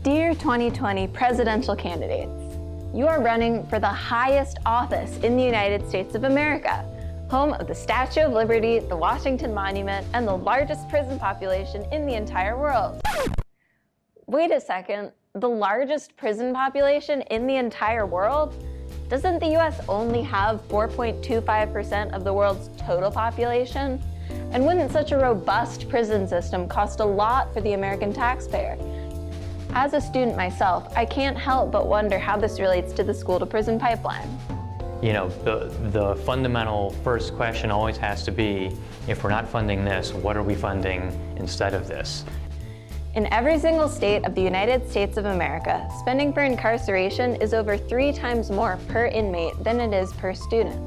Dear 2020 presidential candidates, you are running for the highest office in the United States of America, home of the Statue of Liberty, the Washington Monument, and the largest prison population in the entire world. Wait a second, the largest prison population in the entire world? Doesn't the US only have 4.25% of the world's total population? And wouldn't such a robust prison system cost a lot for the American taxpayer? As a student myself, I can't help but wonder how this relates to the school-to-prison pipeline. You know, the fundamental first question always has to be, if we're not funding this, what are we funding instead of this? In every single state of the United States of America, spending for incarceration is over 3 times more per inmate than it is per student.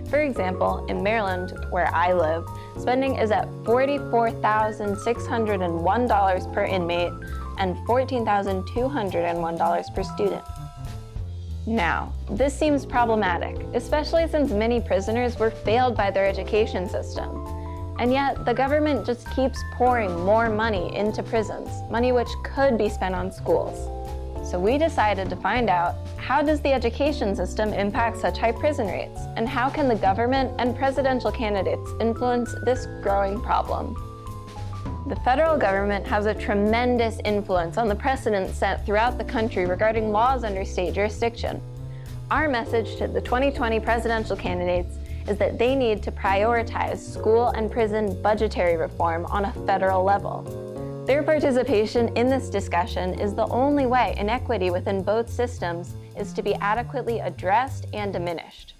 For example, in Maryland, where I live, spending is at $44,601 per inmate and $14,201 per student. Now, this seems problematic, especially since many prisoners were failed by their education system. And yet, the government just keeps pouring more money into prisons, money which could be spent on schools. So we decided to find out, how does the education system impact such high prison rates? And how can the government and presidential candidates influence this growing problem? The federal government has a tremendous influence on the precedents set throughout the country regarding laws under state jurisdiction. Our message to the 2020 presidential candidates is that they need to prioritize school and prison budgetary reform on a federal level. Their participation in this discussion is the only way inequity within both systems is to be adequately addressed and diminished.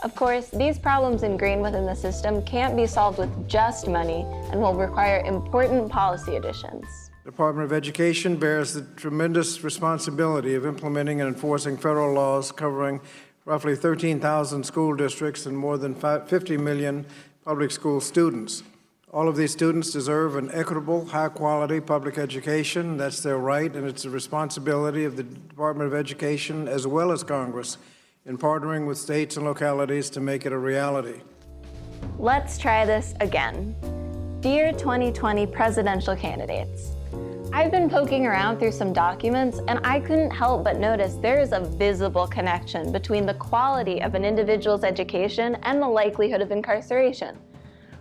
Of course, these problems ingrained within the system can't be solved with just money and will require important policy additions. The Department of Education bears the tremendous responsibility of implementing and enforcing federal laws covering roughly 13,000 school districts and more than 50 million public school students. All of these students deserve an equitable, high-quality public education. That's their right, and it's the responsibility of the Department of Education as well as Congress in partnering with states and localities to make it a reality. Let's try this again. Dear 2020 presidential candidates, I've been poking around through some documents and I couldn't help but notice there is a visible connection between the quality of an individual's education and the likelihood of incarceration.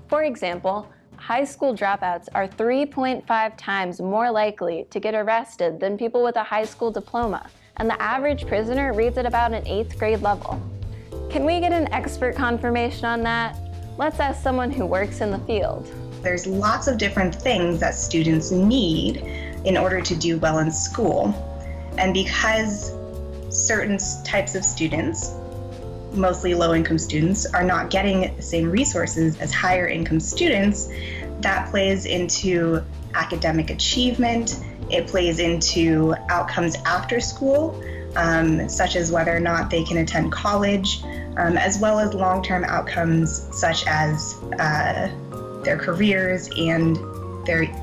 For example, high school dropouts are 3.5 times more likely to get arrested than people with a high school diploma, and the average prisoner reads at about an 8th grade level. Can we get an expert confirmation on that? Let's ask someone who works in the field. There's lots of different things that students need in order to do well in school. And because certain types of students, mostly low-income students, are not getting the same resources as higher-income students, that plays into academic achievement. It plays into outcomes after school, such as whether or not they can attend college, as well as long-term outcomes such as their careers and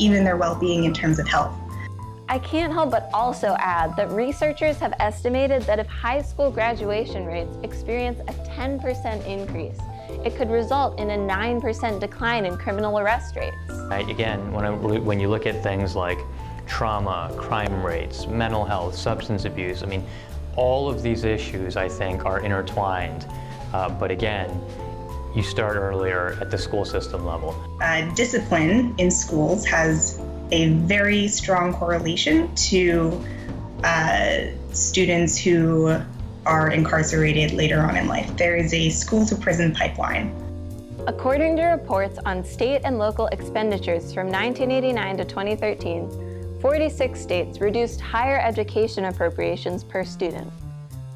even their well-being in terms of health. I can't help but also add that researchers have estimated that if high school graduation rates experience a 10% increase, it could result in a 9% decline in criminal arrest rates. Again, when you look at things like trauma, crime rates, mental health, substance abuse, I mean, all of these issues, I think, are intertwined. But again, you start earlier at the school system level. Discipline in schools has a very strong correlation to students who are incarcerated later on in life. There is a school-to-prison pipeline. According to reports on state and local expenditures from 1989 to 2013, 46 states reduced higher education appropriations per student.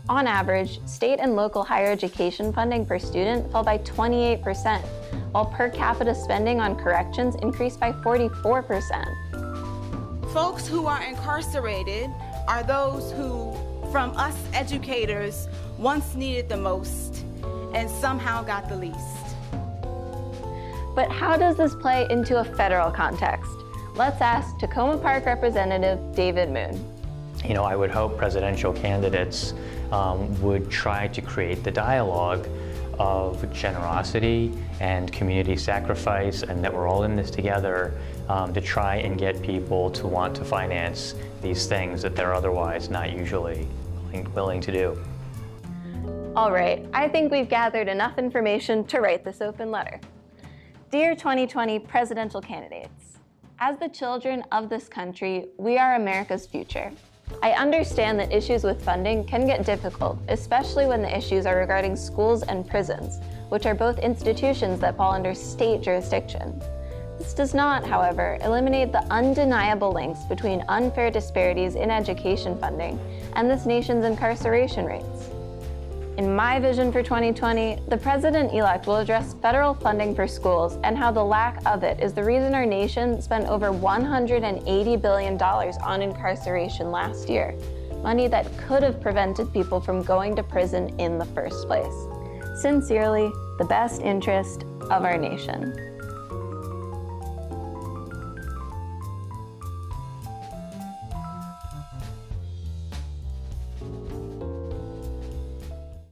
On average, state and local higher education funding per student fell by 28%, while per capita spending on corrections increased by 44%. Folks who are incarcerated are those who, from us educators, once needed the most and somehow got the least. But how does this play into a federal context? Let's ask Tacoma Park Representative David Moon. You know, I would hope presidential candidates would try to create the dialogue of generosity and community sacrifice, and that we're all in this together, to try and get people to want to finance these things that they're otherwise not usually willing to do. All right, I think we've gathered enough information to write this open letter. Dear 2020 presidential candidates, as the children of this country, we are America's future. I understand that issues with funding can get difficult, especially when the issues are regarding schools and prisons, which are both institutions that fall under state jurisdiction. This does not, however, eliminate the undeniable links between unfair disparities in education funding and this nation's incarceration rates. In my vision for 2020, the president-elect will address federal funding for schools and how the lack of it is the reason our nation spent over $180 billion on incarceration last year, money that could have prevented people from going to prison in the first place. Sincerely, the best interest of our nation.